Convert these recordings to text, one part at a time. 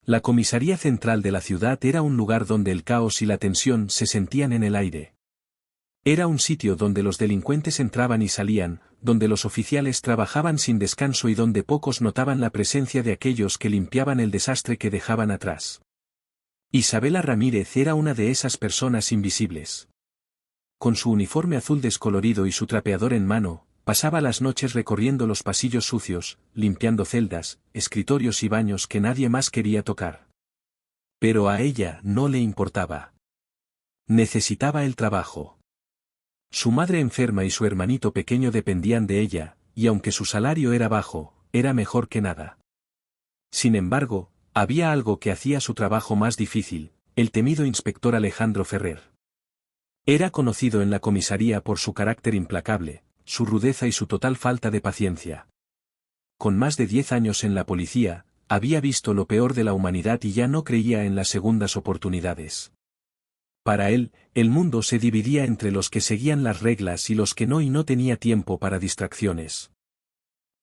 La comisaría central de la ciudad era un lugar donde el caos y la tensión se sentían en el aire. Era un sitio donde los delincuentes entraban y salían, donde los oficiales trabajaban sin descanso y donde pocos notaban la presencia de aquellos que limpiaban el desastre que dejaban atrás. Isabela Ramírez era una de esas personas invisibles. Con su uniforme azul descolorido y su trapeador en mano, pasaba las noches recorriendo los pasillos sucios, limpiando celdas, escritorios y baños que nadie más quería tocar. Pero a ella no le importaba. Necesitaba el trabajo. Su madre enferma y su hermanito pequeño dependían de ella, y aunque su salario era bajo, era mejor que nada. Sin embargo, había algo que hacía su trabajo más difícil: el temido inspector Alejandro Ferrer. Era conocido en la comisaría por su carácter implacable, su rudeza y su total falta de paciencia. Con más de 10 años en la policía, había visto lo peor de la humanidad y ya no creía en las segundas oportunidades. Para él, el mundo se dividía entre los que seguían las reglas y los que no, y no tenía tiempo para distracciones.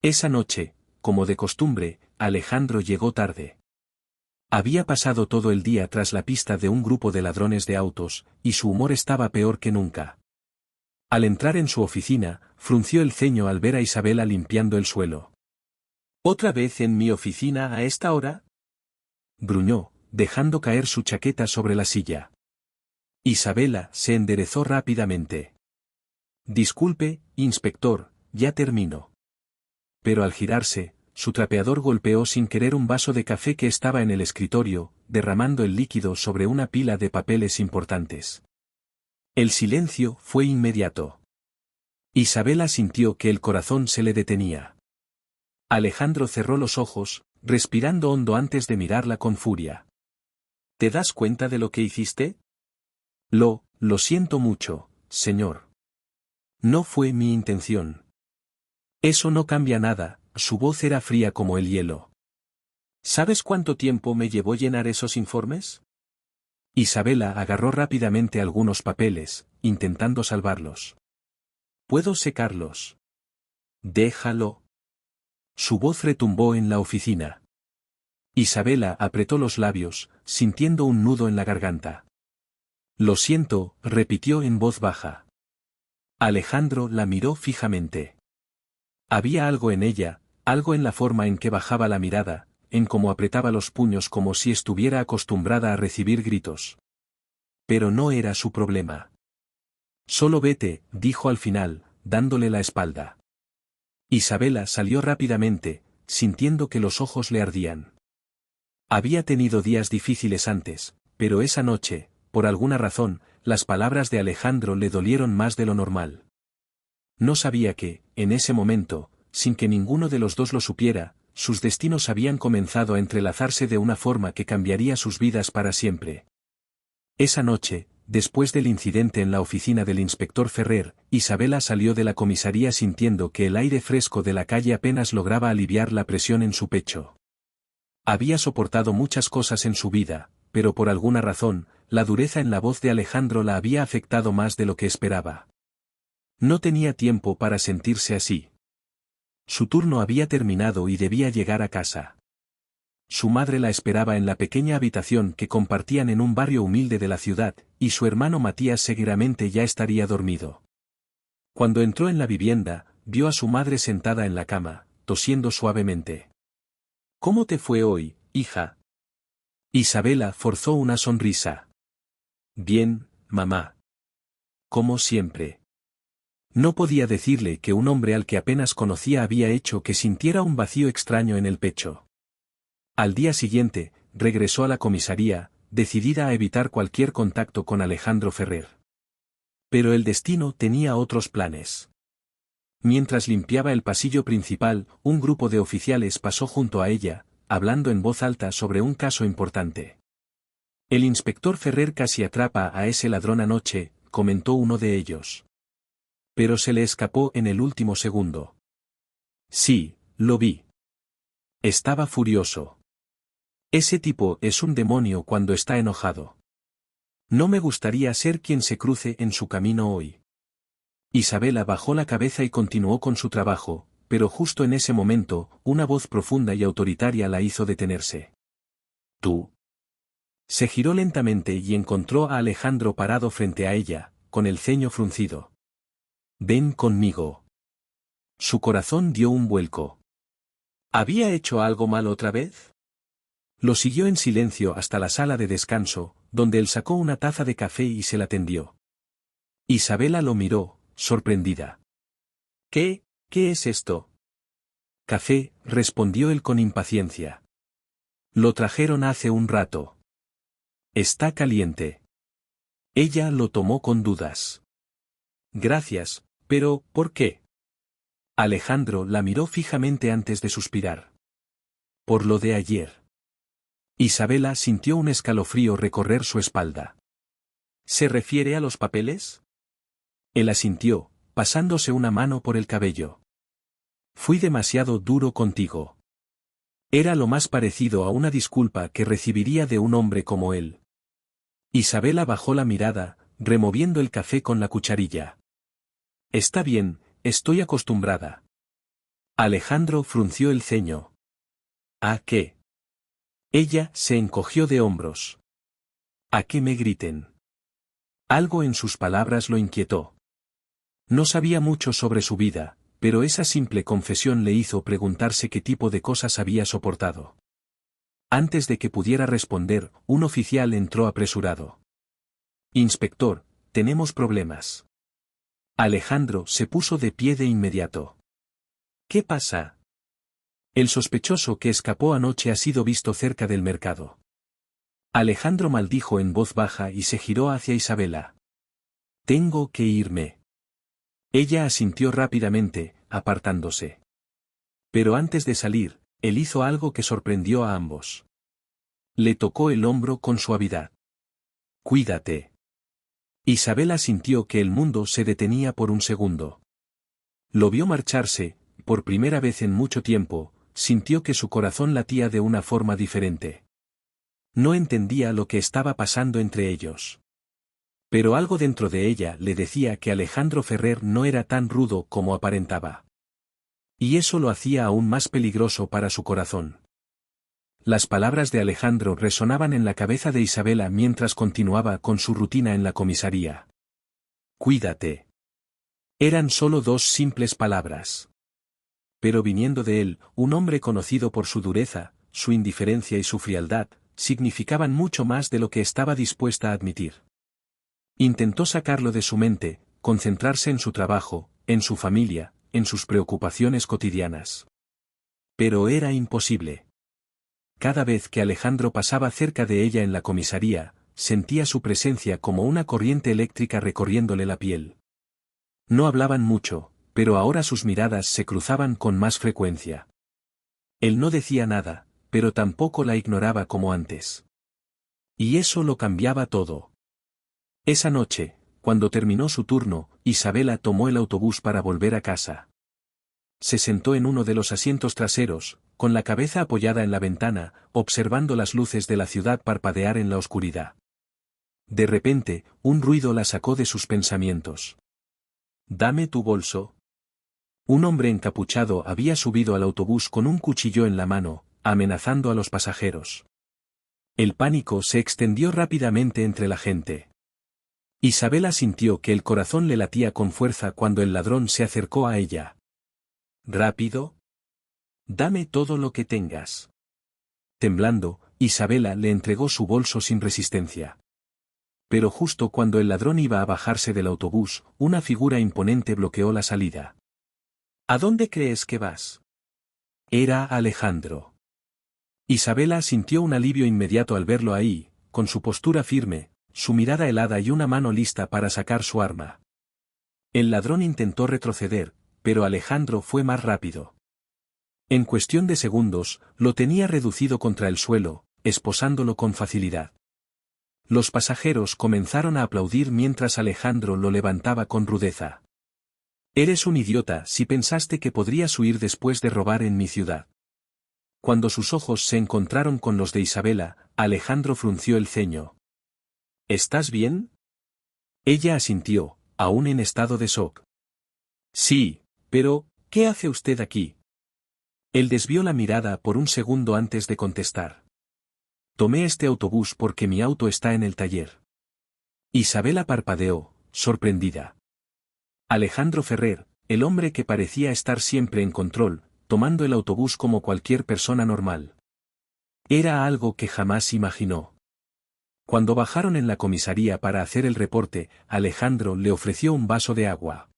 Esa noche, como de costumbre, Alejandro llegó tarde. Había pasado todo el día tras la pista de un grupo de ladrones de autos, y su humor estaba peor que nunca. Al entrar en su oficina, frunció el ceño al ver a Isabela limpiando el suelo. ¿Otra vez en mi oficina a esta hora?, gruñó, dejando caer su chaqueta sobre la silla. Isabela se enderezó rápidamente. Disculpe, inspector, ya termino. Pero al girarse, su trapeador golpeó sin querer un vaso de café que estaba en el escritorio, derramando el líquido sobre una pila de papeles importantes. El silencio fue inmediato. Isabela sintió que el corazón se le detenía. Alejandro cerró los ojos, respirando hondo antes de mirarla con furia. ¿Te das cuenta de lo que hiciste? Lo siento mucho, señor. No fue mi intención. Eso no cambia nada. Su voz era fría como el hielo. ¿Sabes cuánto tiempo me llevó llenar esos informes? Isabela agarró rápidamente algunos papeles, intentando salvarlos. ¿Puedo secarlos? Déjalo. Su voz retumbó en la oficina. Isabela apretó los labios, sintiendo un nudo en la garganta. Lo siento, repitió en voz baja. Alejandro la miró fijamente. Había algo en ella, algo en la forma en que bajaba la mirada, en cómo apretaba los puños como si estuviera acostumbrada a recibir gritos. Pero no era su problema. Solo vete, dijo al final, dándole la espalda. Isabela salió rápidamente, sintiendo que los ojos le ardían. Había tenido días difíciles antes, pero esa noche, por alguna razón, las palabras de Alejandro le dolieron más de lo normal. No sabía que, en ese momento, sin que ninguno de los dos lo supiera, sus destinos habían comenzado a entrelazarse de una forma que cambiaría sus vidas para siempre. Esa noche, después del incidente en la oficina del inspector Ferrer, Isabela salió de la comisaría sintiendo que el aire fresco de la calle apenas lograba aliviar la presión en su pecho. Había soportado muchas cosas en su vida, pero por alguna razón, la dureza en la voz de Alejandro la había afectado más de lo que esperaba. No tenía tiempo para sentirse así. Su turno había terminado y debía llegar a casa. Su madre la esperaba en la pequeña habitación que compartían en un barrio humilde de la ciudad, y su hermano Matías seguramente ya estaría dormido. Cuando entró en la vivienda, vio a su madre sentada en la cama, tosiendo suavemente. ¿Cómo te fue hoy, hija? Isabela forzó una sonrisa. Bien, mamá. Como siempre. No podía decirle que un hombre al que apenas conocía había hecho que sintiera un vacío extraño en el pecho. Al día siguiente, regresó a la comisaría, decidida a evitar cualquier contacto con Alejandro Ferrer. Pero el destino tenía otros planes. Mientras limpiaba el pasillo principal, un grupo de oficiales pasó junto a ella, hablando en voz alta sobre un caso importante. El inspector Ferrer casi atrapa a ese ladrón anoche, comentó uno de ellos. Pero se le escapó en el último segundo. Sí, lo vi. Estaba furioso. Ese tipo es un demonio cuando está enojado. No me gustaría ser quien se cruce en su camino hoy. Isabela bajó la cabeza y continuó con su trabajo, pero justo en ese momento, una voz profunda y autoritaria la hizo detenerse. ¿Tú? Se giró lentamente y encontró a Alejandro parado frente a ella, con el ceño fruncido. Ven conmigo. Su corazón dio un vuelco. ¿Había hecho algo mal otra vez? Lo siguió en silencio hasta la sala de descanso, donde él sacó una taza de café y se la tendió. Isabela lo miró, sorprendida. ¿Qué es esto? Café, respondió él con impaciencia. Lo trajeron hace un rato. Está caliente. Ella lo tomó con dudas. Gracias, pero ¿por qué? Alejandro la miró fijamente antes de suspirar. Por lo de ayer. Isabela sintió un escalofrío recorrer su espalda. ¿Se refiere a los papeles? Él asintió, pasándose una mano por el cabello. Fui demasiado duro contigo. Era lo más parecido a una disculpa que recibiría de un hombre como él. Isabela bajó la mirada, removiendo el café con la cucharilla. Está bien, estoy acostumbrada. Alejandro frunció el ceño. ¿A qué? Ella se encogió de hombros. ¿A qué me griten? Algo en sus palabras lo inquietó. No sabía mucho sobre su vida, pero esa simple confesión le hizo preguntarse qué tipo de cosas había soportado. Antes de que pudiera responder, un oficial entró apresurado. Inspector, tenemos problemas. Alejandro se puso de pie de inmediato. ¿Qué pasa? El sospechoso que escapó anoche ha sido visto cerca del mercado. Alejandro maldijo en voz baja y se giró hacia Isabela. Tengo que irme. Ella asintió rápidamente, apartándose. Pero antes de salir, él hizo algo que sorprendió a ambos. Le tocó el hombro con suavidad. Cuídate. Isabela sintió que el mundo se detenía por un segundo. Lo vio marcharse, por primera vez en mucho tiempo, sintió que su corazón latía de una forma diferente. No entendía lo que estaba pasando entre ellos. Pero algo dentro de ella le decía que Alejandro Ferrer no era tan rudo como aparentaba. Y eso lo hacía aún más peligroso para su corazón. Las palabras de Alejandro resonaban en la cabeza de Isabela mientras continuaba con su rutina en la comisaría. Cuídate. Eran solo dos simples palabras. Pero viniendo de él, un hombre conocido por su dureza, su indiferencia y su frialdad, significaban mucho más de lo que estaba dispuesta a admitir. Intentó sacarlo de su mente, concentrarse en su trabajo, en su familia, en sus preocupaciones cotidianas. Pero era imposible. Cada vez que Alejandro pasaba cerca de ella en la comisaría, sentía su presencia como una corriente eléctrica recorriéndole la piel. No hablaban mucho, pero ahora sus miradas se cruzaban con más frecuencia. Él no decía nada, pero tampoco la ignoraba como antes. Y eso lo cambiaba todo. Esa noche, cuando terminó su turno, Isabela tomó el autobús para volver a casa. Se sentó en uno de los asientos traseros, con la cabeza apoyada en la ventana, observando las luces de la ciudad parpadear en la oscuridad. De repente, un ruido la sacó de sus pensamientos. «Dame tu bolso». Un hombre encapuchado había subido al autobús con un cuchillo en la mano, amenazando a los pasajeros. El pánico se extendió rápidamente entre la gente. Isabela sintió que el corazón le latía con fuerza cuando el ladrón se acercó a ella. «¿Rápido? Dame todo lo que tengas». Temblando, Isabela le entregó su bolso sin resistencia. Pero justo cuando el ladrón iba a bajarse del autobús, una figura imponente bloqueó la salida. «¿A dónde crees que vas?» Era Alejandro. Isabela sintió un alivio inmediato al verlo ahí, con su postura firme, su mirada helada y una mano lista para sacar su arma. El ladrón intentó retroceder, pero Alejandro fue más rápido. En cuestión de segundos, lo tenía reducido contra el suelo, esposándolo con facilidad. Los pasajeros comenzaron a aplaudir mientras Alejandro lo levantaba con rudeza. «Eres un idiota si pensaste que podrías huir después de robar en mi ciudad». Cuando sus ojos se encontraron con los de Isabela, Alejandro frunció el ceño. «¿Estás bien?» Ella asintió, aún en estado de shock. «Sí, pero, ¿qué hace usted aquí?» Él desvió la mirada por un segundo antes de contestar. Tomé este autobús porque mi auto está en el taller. Isabela parpadeó, sorprendida. Alejandro Ferrer, el hombre que parecía estar siempre en control, tomando el autobús como cualquier persona normal. Era algo que jamás imaginó. Cuando bajaron en la comisaría para hacer el reporte, Alejandro le ofreció un vaso de agua.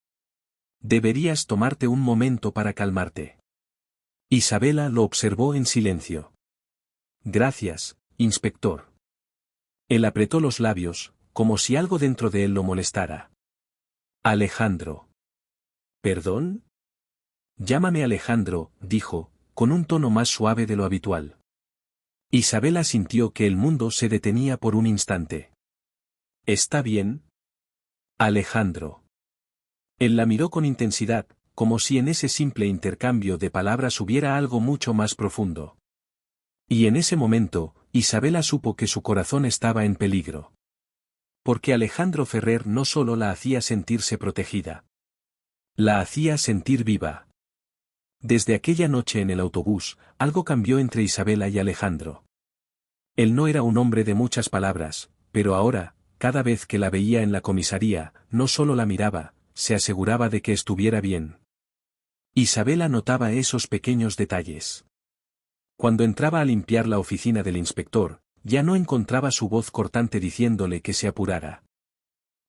Deberías tomarte un momento para calmarte. Isabela lo observó en silencio. Gracias, inspector. Él apretó los labios, como si algo dentro de él lo molestara. Alejandro. ¿Perdón? Llámame Alejandro, dijo, con un tono más suave de lo habitual. Isabela sintió que el mundo se detenía por un instante. ¿Está bien? Alejandro. Él la miró con intensidad, como si en ese simple intercambio de palabras hubiera algo mucho más profundo. Y en ese momento, Isabela supo que su corazón estaba en peligro. Porque Alejandro Ferrer no solo la hacía sentirse protegida. La hacía sentir viva. Desde aquella noche en el autobús, algo cambió entre Isabela y Alejandro. Él no era un hombre de muchas palabras, pero ahora, cada vez que la veía en la comisaría, no solo la miraba, se aseguraba de que estuviera bien. Isabela notaba esos pequeños detalles. Cuando entraba a limpiar la oficina del inspector, ya no encontraba su voz cortante diciéndole que se apurara.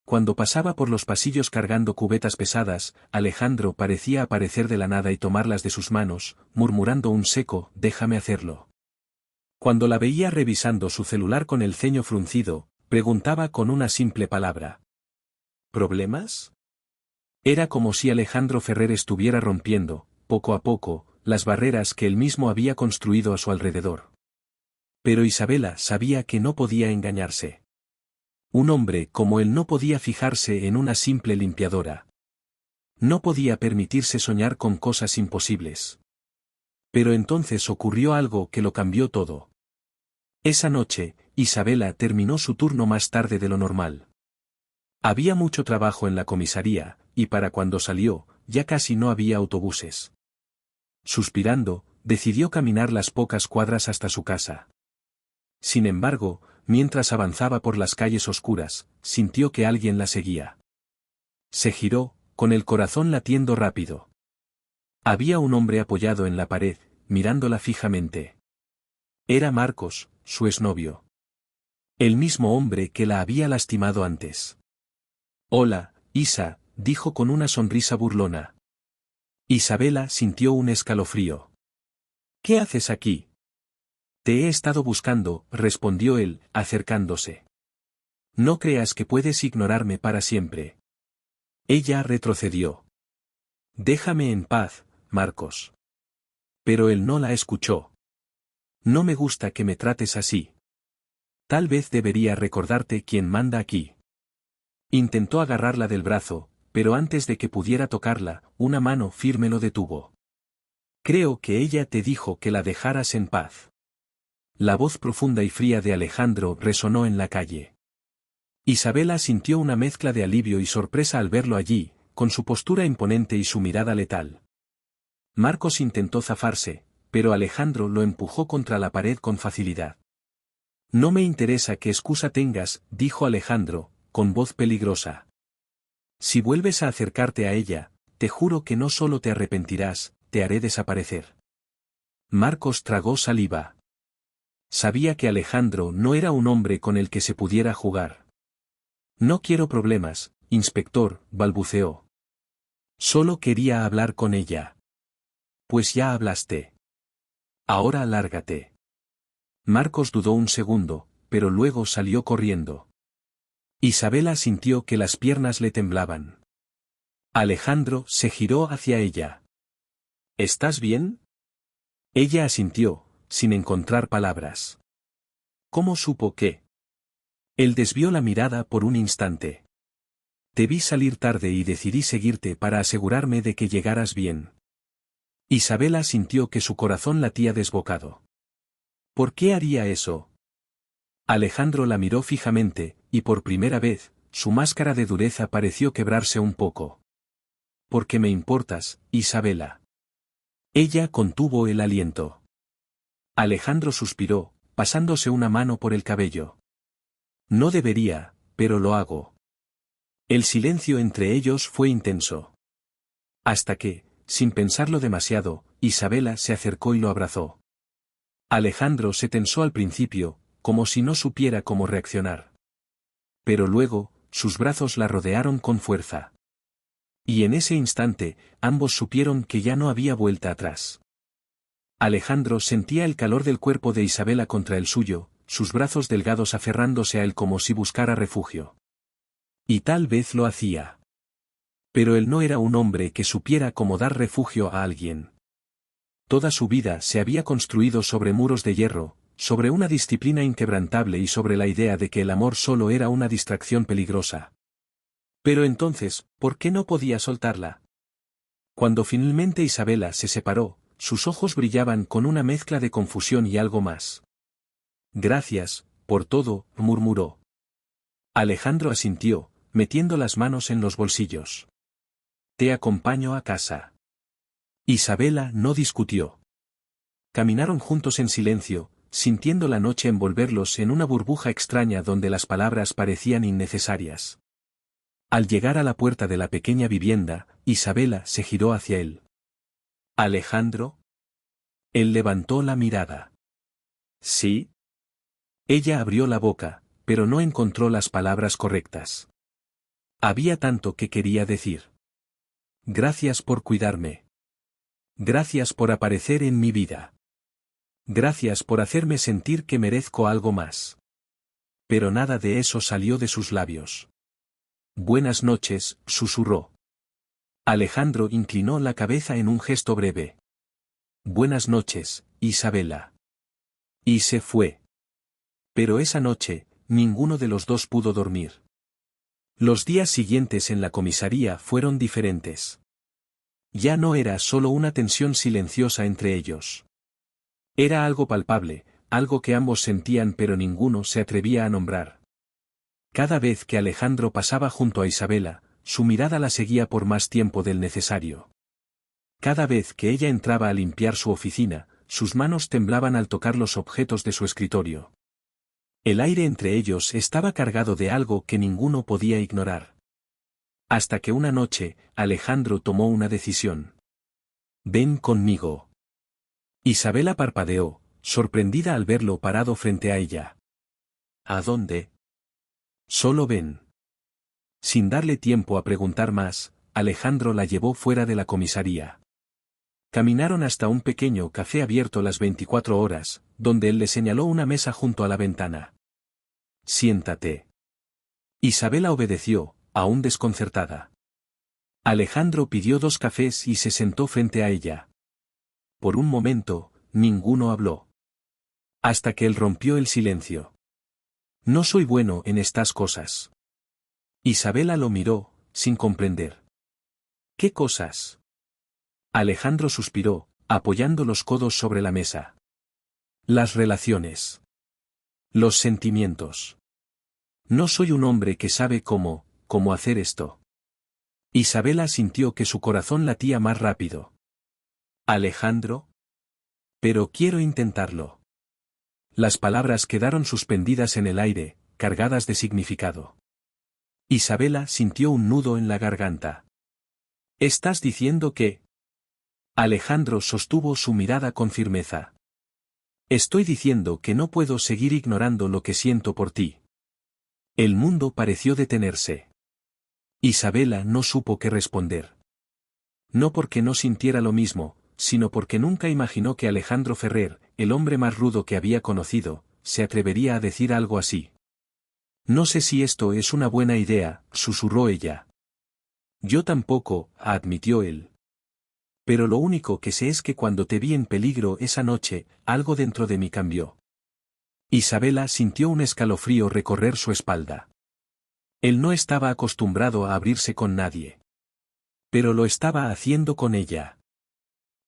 Cuando pasaba por los pasillos cargando cubetas pesadas, Alejandro parecía aparecer de la nada y tomarlas de sus manos, murmurando un seco, déjame hacerlo. Cuando la veía revisando su celular con el ceño fruncido, preguntaba con una simple palabra. ¿Problemas? Era como si Alejandro Ferrer estuviera rompiendo, poco a poco, las barreras que él mismo había construido a su alrededor. Pero Isabela sabía que no podía engañarse. Un hombre como él no podía fijarse en una simple limpiadora. No podía permitirse soñar con cosas imposibles. Pero entonces ocurrió algo que lo cambió todo. Esa noche, Isabela terminó su turno más tarde de lo normal. Había mucho trabajo en la comisaría, y para cuando salió, ya casi no había autobuses. Suspirando, decidió caminar las pocas cuadras hasta su casa. Sin embargo, mientras avanzaba por las calles oscuras, sintió que alguien la seguía. Se giró, con el corazón latiendo rápido. Había un hombre apoyado en la pared, mirándola fijamente. Era Marcos, su exnovio. El mismo hombre que la había lastimado antes. Hola, Isa, dijo con una sonrisa burlona. Isabela sintió un escalofrío. ¿Qué haces aquí? Te he estado buscando, respondió él, acercándose. No creas que puedes ignorarme para siempre. Ella retrocedió. Déjame en paz, Marcos. Pero él no la escuchó. No me gusta que me trates así. Tal vez debería recordarte quién manda aquí. Intentó agarrarla del brazo, pero antes de que pudiera tocarla, una mano firme lo detuvo. Creo que ella te dijo que la dejaras en paz. La voz profunda y fría de Alejandro resonó en la calle. Isabela sintió una mezcla de alivio y sorpresa al verlo allí, con su postura imponente y su mirada letal. Marcos intentó zafarse, pero Alejandro lo empujó contra la pared con facilidad. No me interesa qué excusa tengas, dijo Alejandro, con voz peligrosa. Si vuelves a acercarte a ella, te juro que no solo te arrepentirás, te haré desaparecer. Marcos tragó saliva. Sabía que Alejandro no era un hombre con el que se pudiera jugar. No quiero problemas, inspector, balbuceó. Solo quería hablar con ella. Pues ya hablaste. Ahora lárgate. Marcos dudó un segundo, pero luego salió corriendo. Isabela sintió que las piernas le temblaban. Alejandro se giró hacia ella. ¿Estás bien? Ella asintió, sin encontrar palabras. ¿Cómo supo qué? Él desvió la mirada por un instante. Te vi salir tarde y decidí seguirte para asegurarme de que llegaras bien. Isabela sintió que su corazón latía desbocado. ¿Por qué haría eso? Alejandro la miró fijamente, y por primera vez, su máscara de dureza pareció quebrarse un poco. Porque me importas, Isabela. Ella contuvo el aliento. Alejandro suspiró, pasándose una mano por el cabello. No debería, pero lo hago. El silencio entre ellos fue intenso. Hasta que, sin pensarlo demasiado, Isabela se acercó y lo abrazó. Alejandro se tensó al principio, como si no supiera cómo reaccionar. Pero luego, sus brazos la rodearon con fuerza. Y en ese instante, ambos supieron que ya no había vuelta atrás. Alejandro sentía el calor del cuerpo de Isabela contra el suyo, sus brazos delgados aferrándose a él como si buscara refugio. Y tal vez lo hacía. Pero él no era un hombre que supiera cómo dar refugio a alguien. Toda su vida se había construido sobre muros de hierro, sobre una disciplina inquebrantable y sobre la idea de que el amor solo era una distracción peligrosa. Pero entonces, ¿por qué no podía soltarla? Cuando finalmente Isabela se separó, sus ojos brillaban con una mezcla de confusión y algo más. Gracias, por todo, murmuró. Alejandro asintió, metiendo las manos en los bolsillos. Te acompaño a casa. Isabela no discutió. Caminaron juntos en silencio, sintiendo la noche envolverlos en una burbuja extraña donde las palabras parecían innecesarias. Al llegar a la puerta de la pequeña vivienda, Isabela se giró hacia él. ¿Alejandro? Él levantó la mirada. ¿Sí? Ella abrió la boca, pero no encontró las palabras correctas. Había tanto que quería decir. Gracias por cuidarme. Gracias por aparecer en mi vida. Gracias por hacerme sentir que merezco algo más. Pero nada de eso salió de sus labios. Buenas noches, susurró. Alejandro inclinó la cabeza en un gesto breve. Buenas noches, Isabela. Y se fue. Pero esa noche, ninguno de los dos pudo dormir. Los días siguientes en la comisaría fueron diferentes. Ya no era solo una tensión silenciosa entre ellos. Era algo palpable, algo que ambos sentían pero ninguno se atrevía a nombrar. Cada vez que Alejandro pasaba junto a Isabela, su mirada la seguía por más tiempo del necesario. Cada vez que ella entraba a limpiar su oficina, sus manos temblaban al tocar los objetos de su escritorio. El aire entre ellos estaba cargado de algo que ninguno podía ignorar. Hasta que una noche, Alejandro tomó una decisión. Ven conmigo. Isabela parpadeó, sorprendida al verlo parado frente a ella. ¿A dónde? Solo ven. Sin darle tiempo a preguntar más, Alejandro la llevó fuera de la comisaría. Caminaron hasta un pequeño café abierto las 24 horas, donde él le señaló una mesa junto a la ventana. Siéntate. Isabela obedeció, aún desconcertada. Alejandro pidió 2 cafés y se sentó frente a ella. Por un momento, ninguno habló. Hasta que él rompió el silencio. No soy bueno en estas cosas. Isabela lo miró, sin comprender. ¿Qué cosas? Alejandro suspiró, apoyando los codos sobre la mesa. Las relaciones. Los sentimientos. No soy un hombre que sabe cómo hacer esto. Isabela sintió que su corazón latía más rápido. ¿Alejandro? Pero quiero intentarlo. Las palabras quedaron suspendidas en el aire, cargadas de significado. Isabela sintió un nudo en la garganta. ¿Estás diciendo que? Alejandro sostuvo su mirada con firmeza. Estoy diciendo que no puedo seguir ignorando lo que siento por ti. El mundo pareció detenerse. Isabela no supo qué responder. No porque no sintiera lo mismo, sino porque nunca imaginó que Alejandro Ferrer, el hombre más rudo que había conocido, se atrevería a decir algo así. No sé si esto es una buena idea, susurró ella. Yo tampoco, admitió él. Pero lo único que sé es que cuando te vi en peligro esa noche, algo dentro de mí cambió. Isabela sintió un escalofrío recorrer su espalda. Él no estaba acostumbrado a abrirse con nadie. Pero lo estaba haciendo con ella.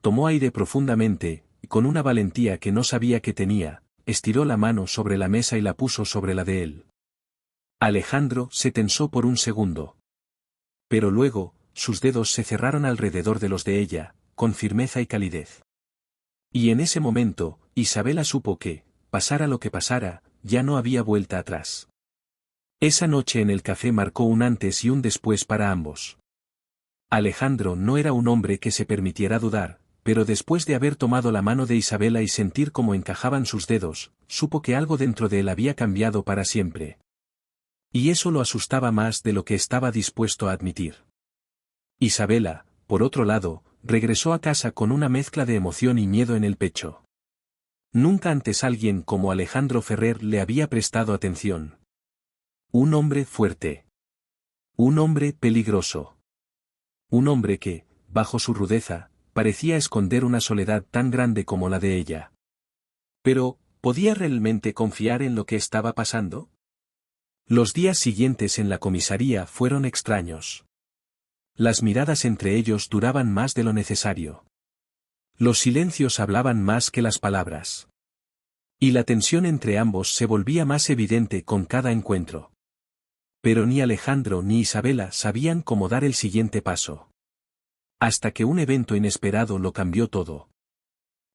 Tomó aire profundamente, y con una valentía que no sabía que tenía, estiró la mano sobre la mesa y la puso sobre la de él. Alejandro se tensó por un segundo. Pero luego, sus dedos se cerraron alrededor de los de ella, con firmeza y calidez. Y en ese momento, Isabela supo que, pasara lo que pasara, ya no había vuelta atrás. Esa noche en el café marcó un antes y un después para ambos. Alejandro no era un hombre que se permitiera dudar, pero después de haber tomado la mano de Isabela y sentir cómo encajaban sus dedos, supo que algo dentro de él había cambiado para siempre. Y eso lo asustaba más de lo que estaba dispuesto a admitir. Isabela, por otro lado, regresó a casa con una mezcla de emoción y miedo en el pecho. Nunca antes alguien como Alejandro Ferrer le había prestado atención. Un hombre fuerte. Un hombre peligroso. Un hombre que, bajo su rudeza, parecía esconder una soledad tan grande como la de ella. Pero, ¿podía realmente confiar en lo que estaba pasando? Los días siguientes en la comisaría fueron extraños. Las miradas entre ellos duraban más de lo necesario. Los silencios hablaban más que las palabras. Y la tensión entre ambos se volvía más evidente con cada encuentro. Pero ni Alejandro ni Isabela sabían cómo dar el siguiente paso. Hasta que un evento inesperado lo cambió todo.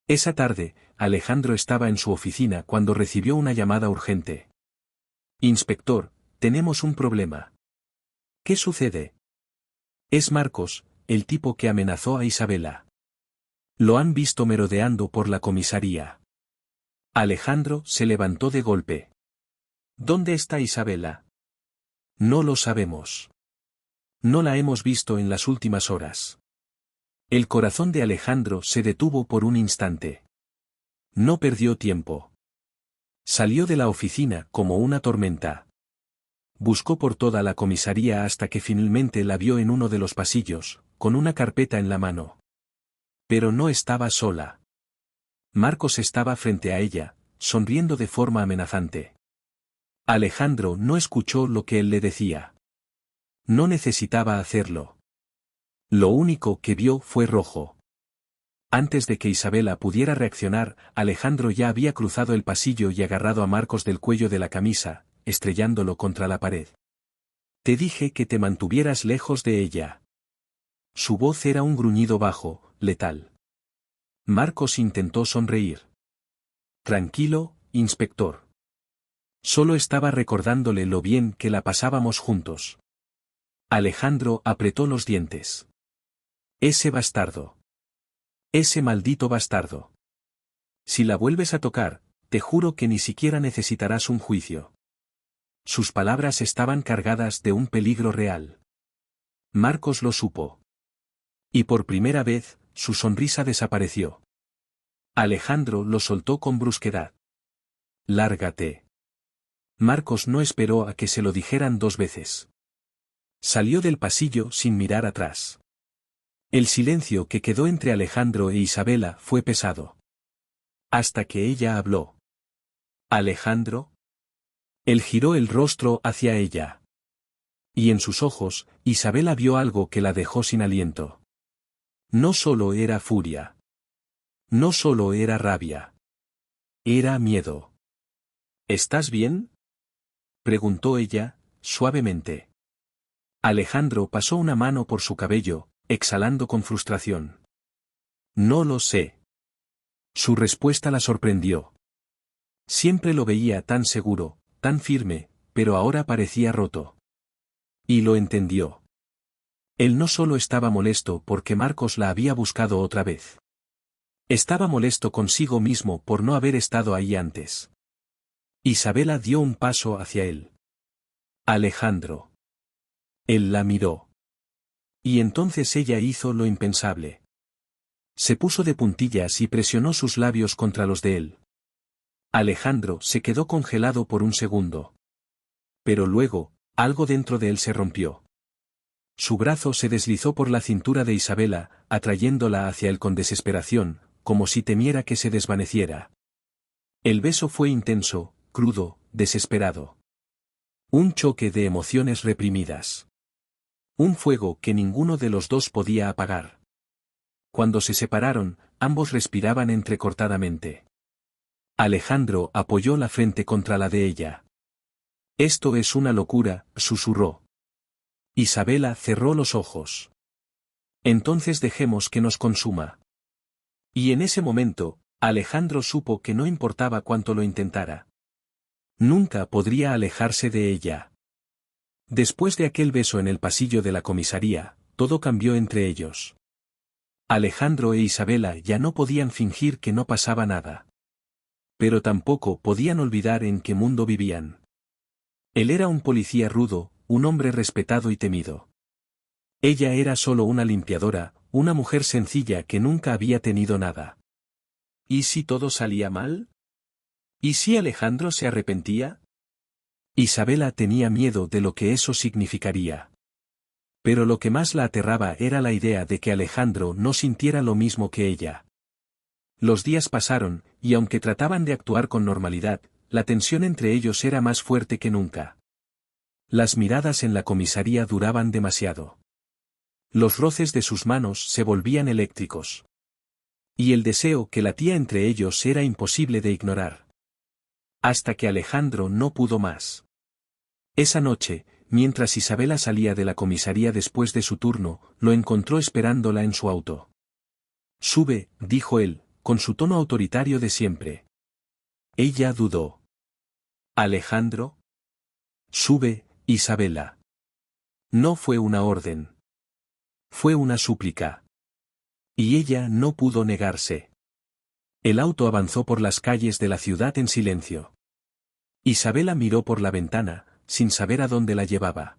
Esa tarde, Alejandro estaba en su oficina cuando recibió una llamada urgente. «Inspector, tenemos un problema». «¿Qué sucede?» «Es Marcos, el tipo que amenazó a Isabela. Lo han visto merodeando por la comisaría». Alejandro se levantó de golpe. «¿Dónde está Isabela?» «No lo sabemos. No la hemos visto en las últimas horas». El corazón de Alejandro se detuvo por un instante. No perdió tiempo. Salió de la oficina como una tormenta. Buscó por toda la comisaría hasta que finalmente la vio en uno de los pasillos, con una carpeta en la mano. Pero no estaba sola. Marcos estaba frente a ella, sonriendo de forma amenazante. Alejandro no escuchó lo que él le decía. No necesitaba hacerlo. Lo único que vio fue rojo. Antes de que Isabela pudiera reaccionar, Alejandro ya había cruzado el pasillo y agarrado a Marcos del cuello de la camisa, estrellándolo contra la pared. «Te dije que te mantuvieras lejos de ella». Su voz era un gruñido bajo, letal. Marcos intentó sonreír. «Tranquilo, inspector. Solo estaba recordándole lo bien que la pasábamos juntos». Alejandro apretó los dientes. «Ese bastardo. Ese maldito bastardo. Si la vuelves a tocar, te juro que ni siquiera necesitarás un juicio». Sus palabras estaban cargadas de un peligro real. Marcos lo supo. Y por primera vez, su sonrisa desapareció. Alejandro lo soltó con brusquedad. «Lárgate». Marcos no esperó a que se lo dijeran dos veces. Salió del pasillo sin mirar atrás. El silencio que quedó entre Alejandro e Isabela fue pesado. Hasta que ella habló. «¿Alejandro?» Él giró el rostro hacia ella. Y en sus ojos, Isabela vio algo que la dejó sin aliento. No solo era furia. No solo era rabia. Era miedo. «¿Estás bien?», preguntó ella, suavemente. Alejandro pasó una mano por su cabello, exhalando con frustración. «No lo sé». Su respuesta la sorprendió. Siempre lo veía tan seguro, tan firme, pero ahora parecía roto. Y lo entendió. Él no solo estaba molesto porque Marcos la había buscado otra vez. Estaba molesto consigo mismo por no haber estado ahí antes. Isabela dio un paso hacia él. «Alejandro». Él la miró. Y entonces ella hizo lo impensable. Se puso de puntillas y presionó sus labios contra los de él. Alejandro se quedó congelado por un segundo. Pero luego, algo dentro de él se rompió. Su brazo se deslizó por la cintura de Isabela, atrayéndola hacia él con desesperación, como si temiera que se desvaneciera. El beso fue intenso, crudo, desesperado. Un choque de emociones reprimidas. Un fuego que ninguno de los dos podía apagar. Cuando se separaron, ambos respiraban entrecortadamente. Alejandro apoyó la frente contra la de ella. «Esto es una locura», susurró. Isabela cerró los ojos. «Entonces dejemos que nos consuma». Y en ese momento, Alejandro supo que no importaba cuánto lo intentara. Nunca podría alejarse de ella. Después de aquel beso en el pasillo de la comisaría, todo cambió entre ellos. Alejandro e Isabela ya no podían fingir que no pasaba nada. Pero tampoco podían olvidar en qué mundo vivían. Él era un policía rudo, un hombre respetado y temido. Ella era solo una limpiadora, una mujer sencilla que nunca había tenido nada. ¿Y si todo salía mal? ¿Y si Alejandro se arrepentía? Isabela tenía miedo de lo que eso significaría. Pero lo que más la aterraba era la idea de que Alejandro no sintiera lo mismo que ella. Los días pasaron, y aunque trataban de actuar con normalidad, la tensión entre ellos era más fuerte que nunca. Las miradas en la comisaría duraban demasiado. Los roces de sus manos se volvían eléctricos. Y el deseo que latía entre ellos era imposible de ignorar. Hasta que Alejandro no pudo más. Esa noche, mientras Isabela salía de la comisaría después de su turno, lo encontró esperándola en su auto. «Sube», dijo él, con su tono autoritario de siempre. Ella dudó. «¿Alejandro?» «Sube, Isabela». No fue una orden. Fue una súplica. Y ella no pudo negarse. El auto avanzó por las calles de la ciudad en silencio. Isabela miró por la ventana, sin saber a dónde la llevaba.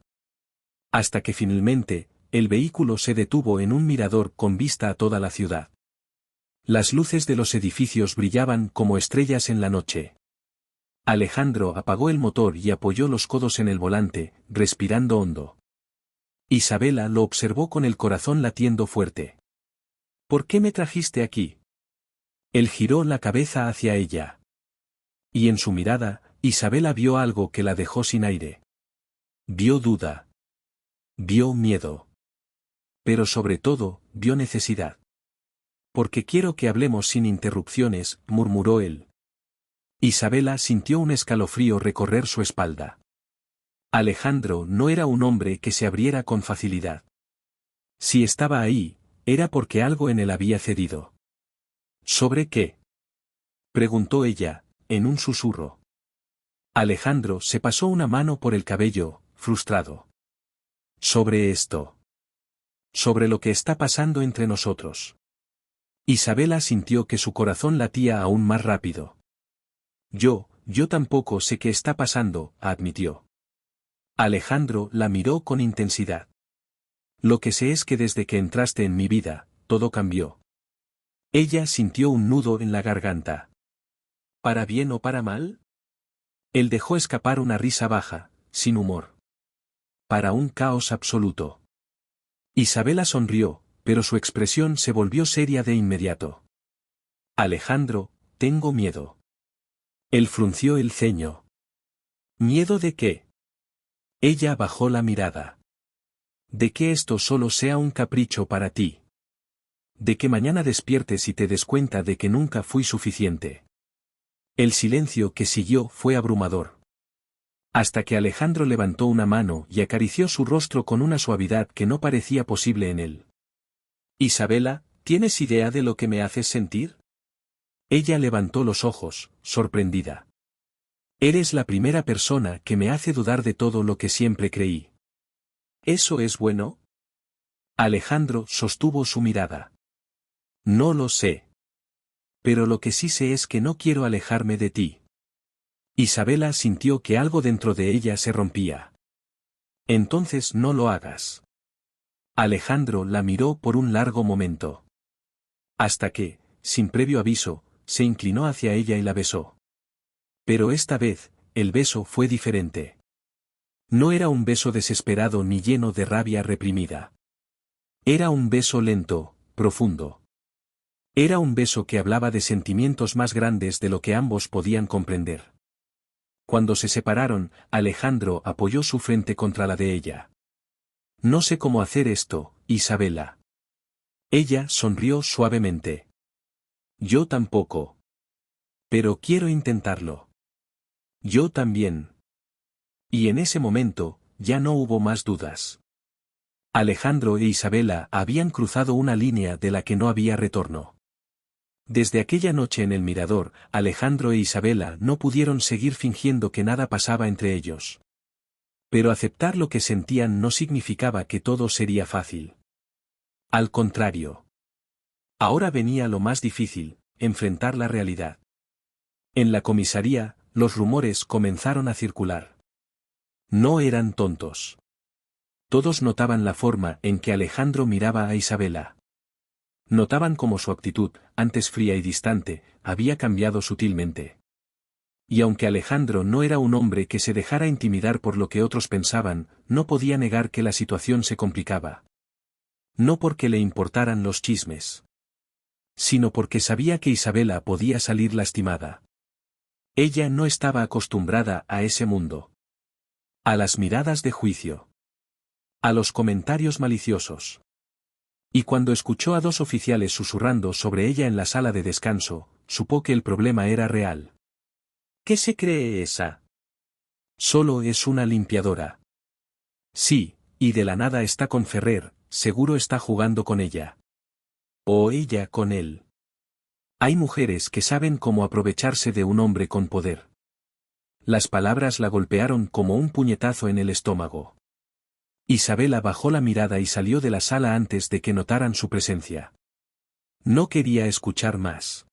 Hasta que finalmente, el vehículo se detuvo en un mirador con vista a toda la ciudad. Las luces de los edificios brillaban como estrellas en la noche. Alejandro apagó el motor y apoyó los codos en el volante, respirando hondo. Isabela lo observó con el corazón latiendo fuerte. «¿Por qué me trajiste aquí?» Él giró la cabeza hacia ella. Y en su mirada, Isabela vio algo que la dejó sin aire. Vio duda. Vio miedo. Pero sobre todo, vio necesidad. «Porque quiero que hablemos sin interrupciones», murmuró él. Isabela sintió un escalofrío recorrer su espalda. Alejandro no era un hombre que se abriera con facilidad. Si estaba ahí, era porque algo en él había cedido. «¿Sobre qué?», preguntó ella, en un susurro. Alejandro se pasó una mano por el cabello, frustrado. «Sobre esto. Sobre lo que está pasando entre nosotros». Isabela sintió que su corazón latía aún más rápido. Yo tampoco sé qué está pasando», admitió. Alejandro la miró con intensidad. «Lo que sé es que desde que entraste en mi vida, todo cambió». Ella sintió un nudo en la garganta. «¿Para bien o para mal?» Él dejó escapar una risa baja, sin humor. «Para un caos absoluto». Isabela sonrió, pero su expresión se volvió seria de inmediato. «Alejandro, tengo miedo». Él frunció el ceño. «¿Miedo de qué?» Ella bajó la mirada. «De que esto solo sea un capricho para ti. De que mañana despiertes y te des cuenta de que nunca fui suficiente». El silencio que siguió fue abrumador. Hasta que Alejandro levantó una mano y acarició su rostro con una suavidad que no parecía posible en él. «Isabela, ¿tienes idea de lo que me haces sentir?» Ella levantó los ojos, sorprendida. «Eres la primera persona que me hace dudar de todo lo que siempre creí». «¿Eso es bueno?» Alejandro sostuvo su mirada. «No lo sé. Pero lo que sí sé es que no quiero alejarme de ti». Isabela sintió que algo dentro de ella se rompía. «Entonces no lo hagas». Alejandro la miró por un largo momento. Hasta que, sin previo aviso, se inclinó hacia ella y la besó. Pero esta vez, el beso fue diferente. No era un beso desesperado ni lleno de rabia reprimida. Era un beso lento, profundo. Era un beso que hablaba de sentimientos más grandes de lo que ambos podían comprender. Cuando se separaron, Alejandro apoyó su frente contra la de ella. «No sé cómo hacer esto, Isabela». Ella sonrió suavemente. «Yo tampoco. Pero quiero intentarlo». «Yo también». Y en ese momento, ya no hubo más dudas. Alejandro e Isabela habían cruzado una línea de la que no había retorno. Desde aquella noche en el mirador, Alejandro e Isabela no pudieron seguir fingiendo que nada pasaba entre ellos. Pero aceptar lo que sentían no significaba que todo sería fácil. Al contrario. Ahora venía lo más difícil, enfrentar la realidad. En la comisaría, los rumores comenzaron a circular. No eran tontos. Todos notaban la forma en que Alejandro miraba a Isabela. Notaban cómo su actitud, antes fría y distante, había cambiado sutilmente. Y aunque Alejandro no era un hombre que se dejara intimidar por lo que otros pensaban, no podía negar que la situación se complicaba. No porque le importaran los chismes, sino porque sabía que Isabela podía salir lastimada. Ella no estaba acostumbrada a ese mundo. A las miradas de juicio. A los comentarios maliciosos. Y cuando escuchó a dos oficiales susurrando sobre ella en la sala de descanso, supo que el problema era real. ¿Qué se cree esa? Solo es una limpiadora. Sí, y de la nada está con Ferrer, seguro está jugando con ella. O ella con él. Hay mujeres que saben cómo aprovecharse de un hombre con poder. Las palabras la golpearon como un puñetazo en el estómago. Isabela bajó la mirada y salió de la sala antes de que notaran su presencia. No quería escuchar más.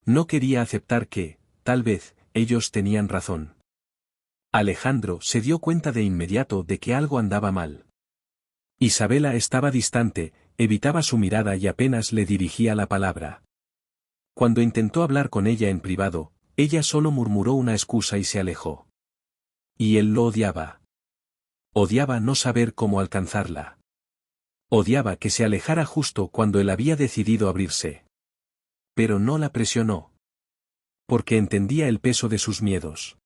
No quería aceptar que, tal vez, ellos tenían razón. Alejandro se dio cuenta de inmediato de que algo andaba mal. Isabela estaba distante, evitaba su mirada y apenas le dirigía la palabra. Cuando intentó hablar con ella en privado, ella solo murmuró una excusa y se alejó. Y él lo odiaba. Odiaba no saber cómo alcanzarla. Odiaba que se alejara justo cuando él había decidido abrirse. Pero no la presionó. Porque entendía el peso de sus miedos.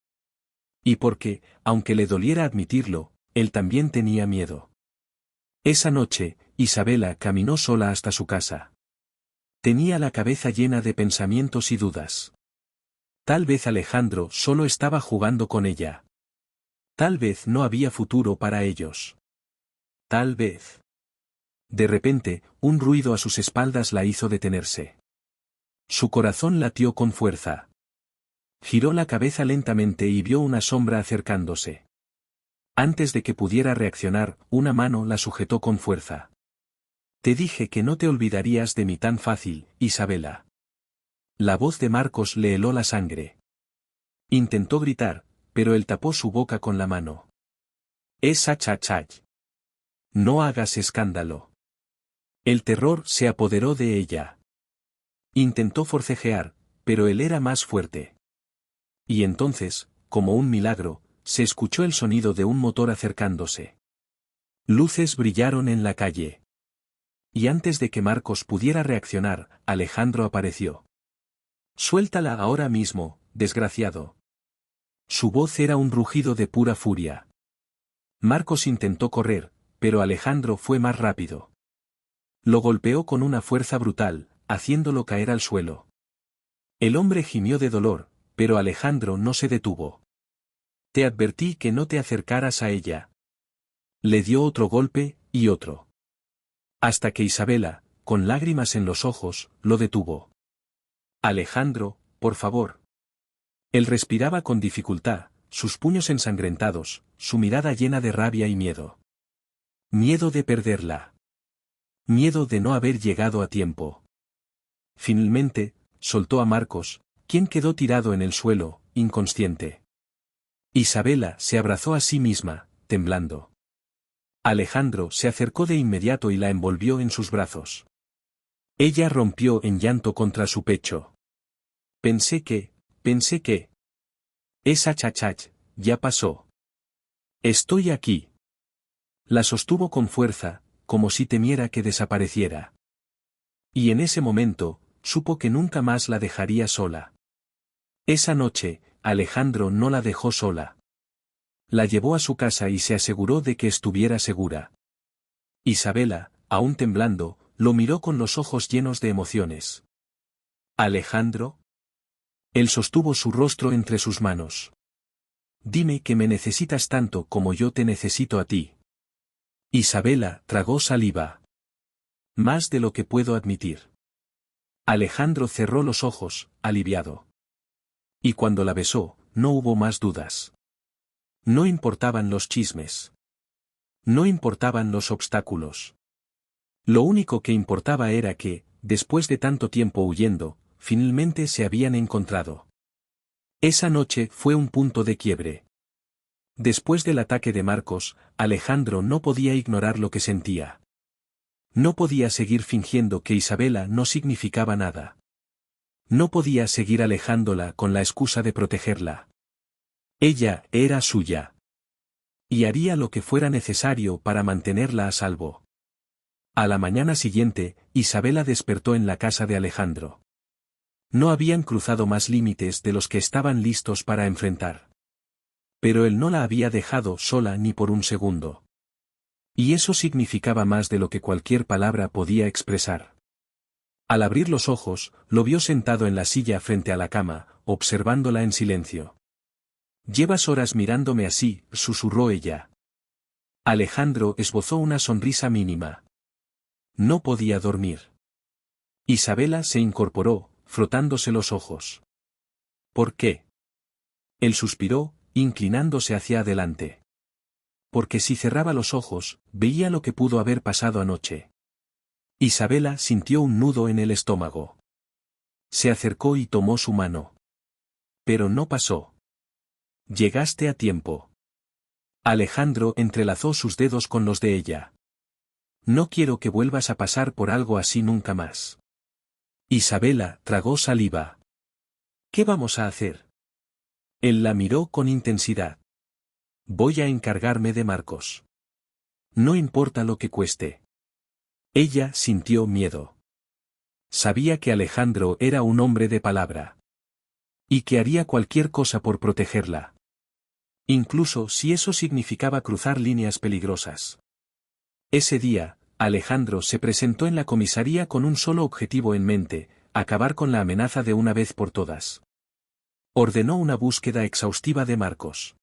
Y porque, aunque le doliera admitirlo, él también tenía miedo. Esa noche, Isabela caminó sola hasta su casa. Tenía la cabeza llena de pensamientos y dudas. Tal vez Alejandro solo estaba jugando con ella. Tal vez no había futuro para ellos. Tal vez. De repente, un ruido a sus espaldas la hizo detenerse. Su corazón latió con fuerza. Giró la cabeza lentamente y vio una sombra acercándose. Antes de que pudiera reaccionar, una mano la sujetó con fuerza. Te dije que no te olvidarías de mí tan fácil, Isabela. La voz de Marcos le heló la sangre. Intentó gritar, pero él tapó su boca con la mano. Chach. No hagas escándalo. El terror se apoderó de ella. Intentó forcejear, pero él era más fuerte. Y entonces, como un milagro, se escuchó el sonido de un motor acercándose. Luces brillaron en la calle. Y antes de que Marcos pudiera reaccionar, Alejandro apareció. Suéltala ahora mismo, desgraciado. Su voz era un rugido de pura furia. Marcos intentó correr, pero Alejandro fue más rápido. Lo golpeó con una fuerza brutal, haciéndolo caer al suelo. El hombre gimió de dolor, pero Alejandro no se detuvo. Te advertí que no te acercaras a ella. Le dio otro golpe, y otro. Hasta que Isabela, con lágrimas en los ojos, lo detuvo. Alejandro, por favor. Él respiraba con dificultad, sus puños ensangrentados, su mirada llena de rabia y miedo. Miedo de perderla. Miedo de no haber llegado a tiempo. Finalmente, soltó a Marcos, quien quedó tirado en el suelo, inconsciente. Isabela se abrazó a sí misma, temblando. Alejandro se acercó de inmediato y la envolvió en sus brazos. Ella rompió en llanto contra su pecho. Pensé que. Chach, ya pasó. Estoy aquí. La sostuvo con fuerza, como si temiera que desapareciera. Y en ese momento, supo que nunca más la dejaría sola. Esa noche, Alejandro no la dejó sola. La llevó a su casa y se aseguró de que estuviera segura. Isabela, aún temblando, lo miró con los ojos llenos de emociones. ¿Alejandro? Él sostuvo su rostro entre sus manos. Dime que me necesitas tanto como yo te necesito a ti. Isabela tragó saliva. Más de lo que puedo admitir. Alejandro cerró los ojos, aliviado. Y cuando la besó, no hubo más dudas. No importaban los chismes. No importaban los obstáculos. Lo único que importaba era que, después de tanto tiempo huyendo, finalmente se habían encontrado. Esa noche fue un punto de quiebre. Después del ataque de Marcos, Alejandro no podía ignorar lo que sentía. No podía seguir fingiendo que Isabela no significaba nada. No podía seguir alejándola con la excusa de protegerla. Ella era suya. Y haría lo que fuera necesario para mantenerla a salvo. A la mañana siguiente, Isabela despertó en la casa de Alejandro. No habían cruzado más límites de los que estaban listos para enfrentar. Pero él no la había dejado sola ni por un segundo. Y eso significaba más de lo que cualquier palabra podía expresar. Al abrir los ojos, lo vio sentado en la silla frente a la cama, observándola en silencio. «Llevas horas mirándome así», susurró ella. Alejandro esbozó una sonrisa mínima. No podía dormir. Isabela se incorporó, frotándose los ojos. ¿Por qué? Él suspiró, inclinándose hacia adelante. Porque si cerraba los ojos, veía lo que pudo haber pasado anoche. Isabela sintió un nudo en el estómago. Se acercó y tomó su mano. Pero no pasó. Llegaste a tiempo. Alejandro entrelazó sus dedos con los de ella. No quiero que vuelvas a pasar por algo así nunca más. Isabela tragó saliva. ¿Qué vamos a hacer? Él la miró con intensidad. Voy a encargarme de Marcos. No importa lo que cueste. Ella sintió miedo. Sabía que Alejandro era un hombre de palabra. Y que haría cualquier cosa por protegerla. Incluso si eso significaba cruzar líneas peligrosas. Ese día, Alejandro se presentó en la comisaría con un solo objetivo en mente: acabar con la amenaza de una vez por todas. Ordenó una búsqueda exhaustiva de Marcos.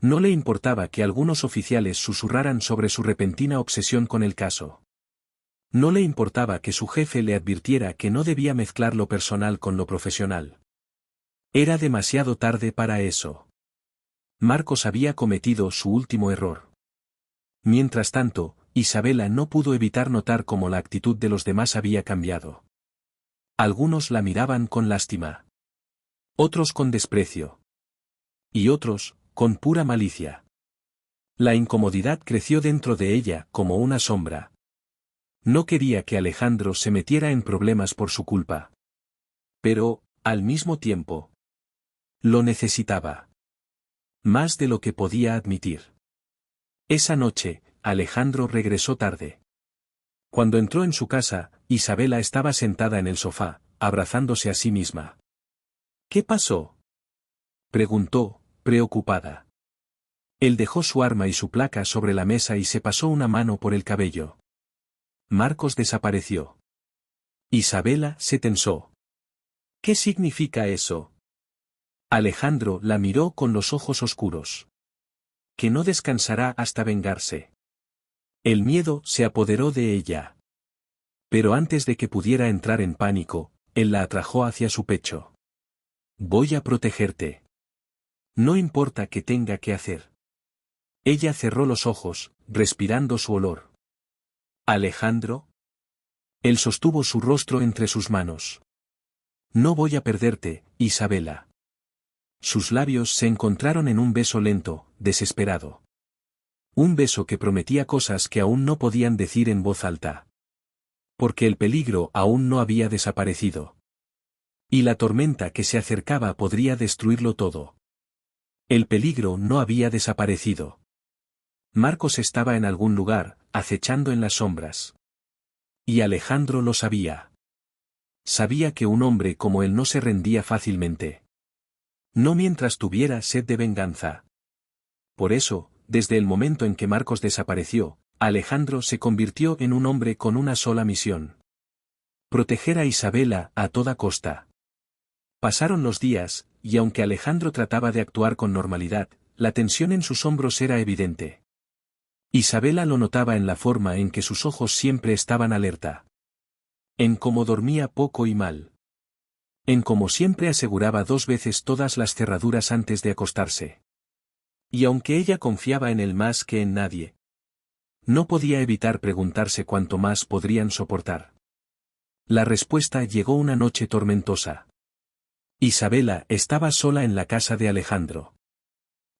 No le importaba que algunos oficiales susurraran sobre su repentina obsesión con el caso. No le importaba que su jefe le advirtiera que no debía mezclar lo personal con lo profesional. Era demasiado tarde para eso. Marcos había cometido su último error. Mientras tanto, Isabela no pudo evitar notar cómo la actitud de los demás había cambiado. Algunos la miraban con lástima. Otros con desprecio. Y otros, con pura malicia. La incomodidad creció dentro de ella como una sombra. No quería que Alejandro se metiera en problemas por su culpa. Pero, al mismo tiempo, lo necesitaba. Más de lo que podía admitir. Esa noche, Alejandro regresó tarde. Cuando entró en su casa, Isabela estaba sentada en el sofá, abrazándose a sí misma. ¿Qué pasó?, preguntó, preocupada. Él dejó su arma y su placa sobre la mesa y se pasó una mano por el cabello. Marcos desapareció. Isabela se tensó. ¿Qué significa eso? Alejandro la miró con los ojos oscuros. Que no descansará hasta vengarse. El miedo se apoderó de ella. Pero antes de que pudiera entrar en pánico, él la atrajo hacia su pecho. Voy a protegerte. No importa qué tenga que hacer. Ella cerró los ojos, respirando su olor. ¿Alejandro? Él sostuvo su rostro entre sus manos. No voy a perderte, Isabela. Sus labios se encontraron en un beso lento, desesperado. Un beso que prometía cosas que aún no podían decir en voz alta. Porque el peligro aún no había desaparecido. Y la tormenta que se acercaba podría destruirlo todo. El peligro no había desaparecido. Marcos estaba en algún lugar, acechando en las sombras. Y Alejandro lo sabía. Sabía que un hombre como él no se rendía fácilmente. No mientras tuviera sed de venganza. Por eso, desde el momento en que Marcos desapareció, Alejandro se convirtió en un hombre con una sola misión. Proteger a Isabela a toda costa. Pasaron los días, y aunque Alejandro trataba de actuar con normalidad, la tensión en sus hombros era evidente. Isabela lo notaba en la forma en que sus ojos siempre estaban alerta. En cómo dormía poco y mal. En cómo siempre aseguraba 2 veces todas las cerraduras antes de acostarse. Y aunque ella confiaba en él más que en nadie, no podía evitar preguntarse cuánto más podrían soportar. La respuesta llegó una noche tormentosa. Isabela estaba sola en la casa de Alejandro.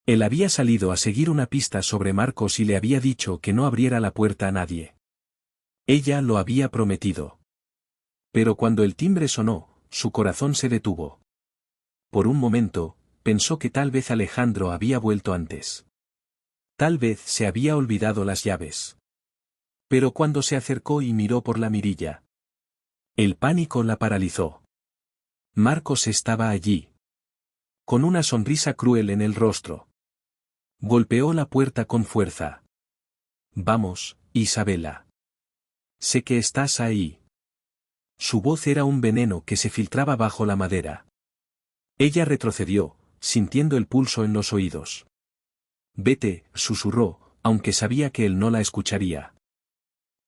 Él había salido a seguir una pista sobre Marcos y le había dicho que no abriera la puerta a nadie. Ella lo había prometido. Pero cuando el timbre sonó, su corazón se detuvo. Por un momento, pensó que tal vez Alejandro había vuelto antes. Tal vez se había olvidado las llaves. Pero cuando se acercó y miró por la mirilla, el pánico la paralizó. Marcos estaba allí. Con una sonrisa cruel en el rostro. Golpeó la puerta con fuerza. Vamos, Isabela. Sé que estás ahí. Su voz era un veneno que se filtraba bajo la madera. Ella retrocedió, sintiendo el pulso en los oídos. Vete, susurró, aunque sabía que él no la escucharía.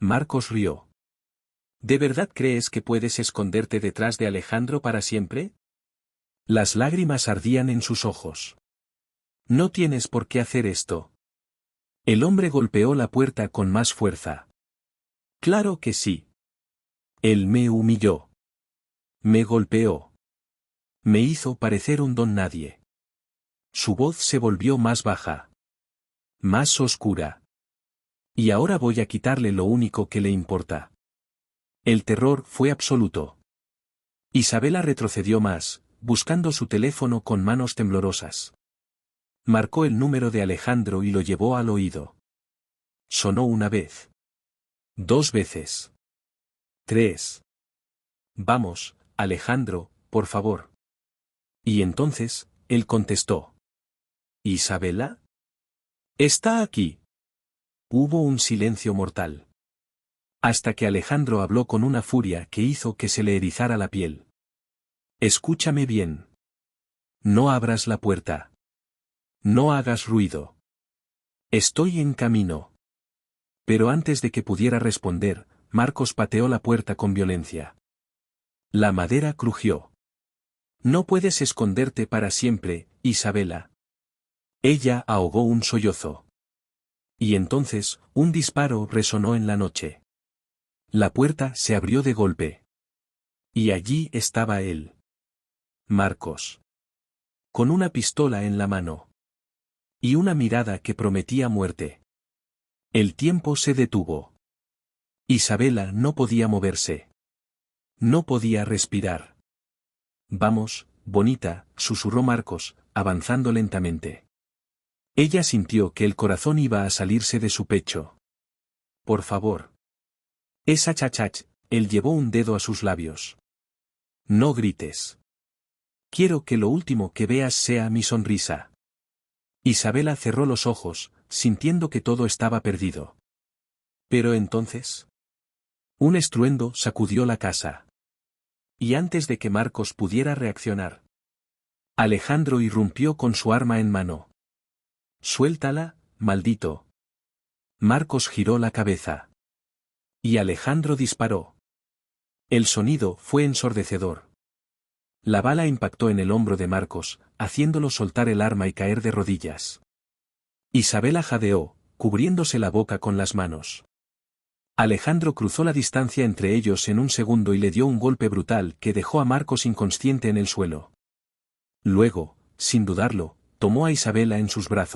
Marcos rió. ¿De verdad crees que puedes esconderte detrás de Alejandro para siempre? Las lágrimas ardían en sus ojos. No tienes por qué hacer esto. El hombre golpeó la puerta con más fuerza. Claro que sí. Él me humilló. Me golpeó. Me hizo parecer un don nadie. Su voz se volvió más baja. Más oscura. Y ahora voy a quitarle lo único que le importa. El terror fue absoluto. Isabela retrocedió más, buscando su teléfono con manos temblorosas. Marcó el número de Alejandro y lo llevó al oído. Sonó una vez. 2 veces. 3. Vamos, Alejandro, por favor. Y entonces, él contestó. ¿Isabela? Está aquí. Hubo un silencio mortal. Hasta que Alejandro habló con una furia que hizo que se le erizara la piel. Escúchame bien. No abras la puerta. No hagas ruido. Estoy en camino. Pero antes de que pudiera responder, Marcos pateó la puerta con violencia. La madera crujió. No puedes esconderte para siempre, Isabela. Ella ahogó un sollozo. Y entonces, un disparo resonó en la noche. La puerta se abrió de golpe. Y allí estaba él. Marcos. Con una pistola en la mano. Y una mirada que prometía muerte. El tiempo se detuvo. Isabela no podía moverse. No podía respirar. Vamos, bonita, susurró Marcos, avanzando lentamente. Ella sintió que el corazón iba a salirse de su pecho. Por favor. Esa chachach, él llevó un dedo a sus labios. No grites. Quiero que lo último que veas sea mi sonrisa. Isabela cerró los ojos, sintiendo que todo estaba perdido. Pero entonces. Un estruendo sacudió la casa. Y antes de que Marcos pudiera reaccionar, Alejandro irrumpió con su arma en mano. Suéltala, maldito. Marcos giró la cabeza. Y Alejandro disparó. El sonido fue ensordecedor. La bala impactó en el hombro de Marcos, haciéndolo soltar el arma y caer de rodillas. Isabela jadeó, cubriéndose la boca con las manos. Alejandro cruzó la distancia entre ellos en un segundo y le dio un golpe brutal que dejó a Marcos inconsciente en el suelo. Luego, sin dudarlo, tomó a Isabela en sus brazos.